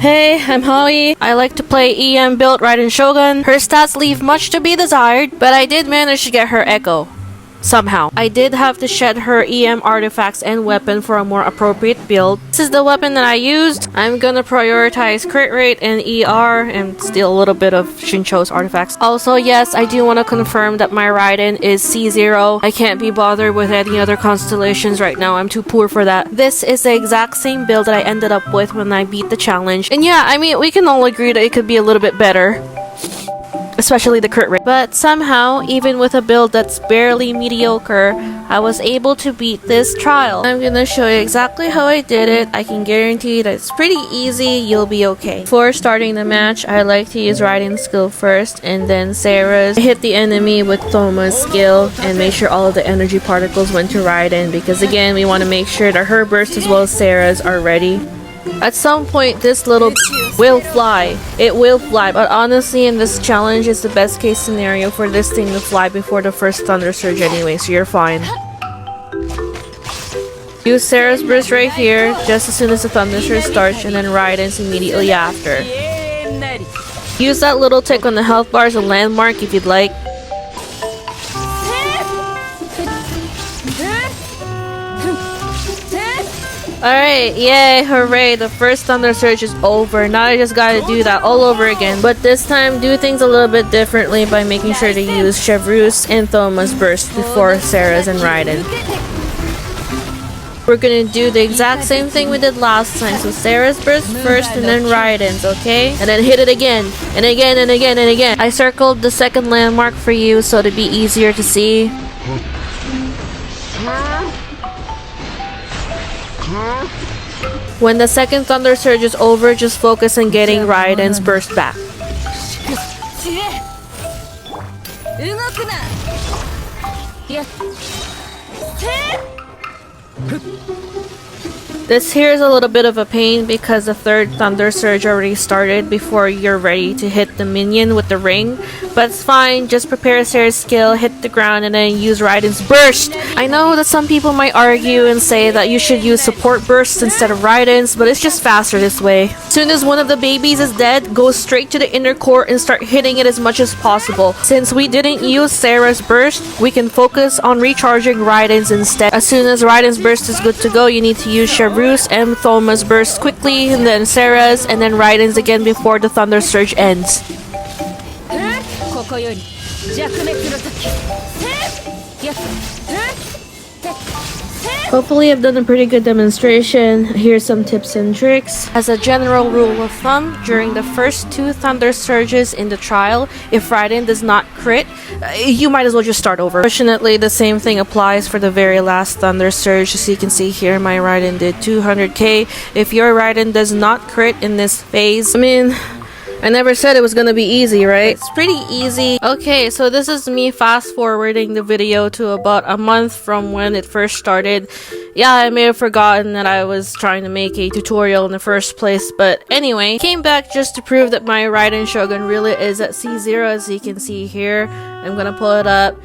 Hey, I'm Howie. I like to play EM built Raiden Shogun. Her stats leave much to be desired, but I did manage to get her Echo. Somehow. I did have to shed her EM artifacts and weapon for a more appropriate build. This is the weapon that I used. I'm gonna prioritize crit rate and ER and steal a little bit of Shincho's artifacts. Also, yes, I do want to confirm that my Raiden is C0. I can't be bothered with any other constellations right now. I'm too poor for that. This is the exact same build that I ended up with when I beat the challenge. And yeah, I mean, we can all agree that it could be a little bit better. Especially the crit rate. But somehow, even with a build that's barely mediocre, I was able to beat this trial. I'm gonna show you exactly how I did it. I can guarantee that it's pretty easy, you'll be okay. Before starting the match, I like to use Raiden's skill first, and then Sarah's. I hit the enemy with Thoma's skill, and make sure all of the energy particles went to Raiden, because again, we want to make sure that her burst as well as Sarah's are ready. At some point, this little will fly. It will fly, but honestly, in this challenge, it's the best case scenario for this thing to fly before the first Thunder Surge anyway, so you're fine. Use Sarah's burst right here, just as soon as the Thunder Surge starts, and then Raiden's immediately after. Use that little tick on the health bar as a landmark if you'd like. Alright, yay, hooray, the first Thunder Surge is over. Now I just gotta do that all over again. But this time, do things a little bit differently by making sure to use Chevreuse and Thoma's burst before Sarah's and Raiden. We're gonna do the exact same thing we did last time. So Sarah's burst first and then Raiden's, okay? And then hit it again, and again, and again, and again. I circled the second landmark for you so it'd be easier to see. When the second Thunder Surge is over, just focus on getting Raiden's burst back. This here is a little bit of a pain because the third Thunder Surge already started before you're ready to hit the minion with the ring. But it's fine, just prepare Sarah's skill, hit the ground, and then use Raiden's burst! I know that some people might argue and say that you should use support bursts instead of Raiden's, but it's just faster this way. As soon as one of the babies is dead, go straight to the inner core and start hitting it as much as possible. Since we didn't use Sarah's burst, we can focus on recharging Raiden's instead. As soon as Raiden's burst is good to go, you need to use Chevreuse and Thoma's burst quickly, and then Sarah's, and then Raiden's again before the Thunder Surge ends. Hopefully I've done a pretty good demonstration. Here's some tips and tricks. As a general rule of thumb, during the first two Thunder Surges in the trial, if Raiden does not crit, you might as well just start over. Fortunately, the same thing applies for the very last Thunder Surge. As you can see here, my Raiden did 200k. If your Raiden does not crit in this phase, I mean, I never said it was gonna be easy, right? It's pretty easy. Okay, so this is me fast forwarding the video to about a month from when it first started. Yeah, I may have forgotten that I was trying to make a tutorial in the first place, but anyway, came back just to prove that my Raiden Shogun really is at C0, as you can see here. I'm gonna pull it up.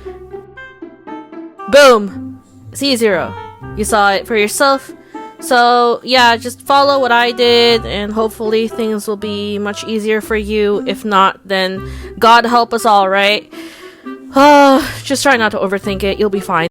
Boom! C0. You saw it for yourself. So yeah, just follow what I did and hopefully things will be much easier for you. If not, then God help us all, right? Just try not to overthink it, you'll be fine.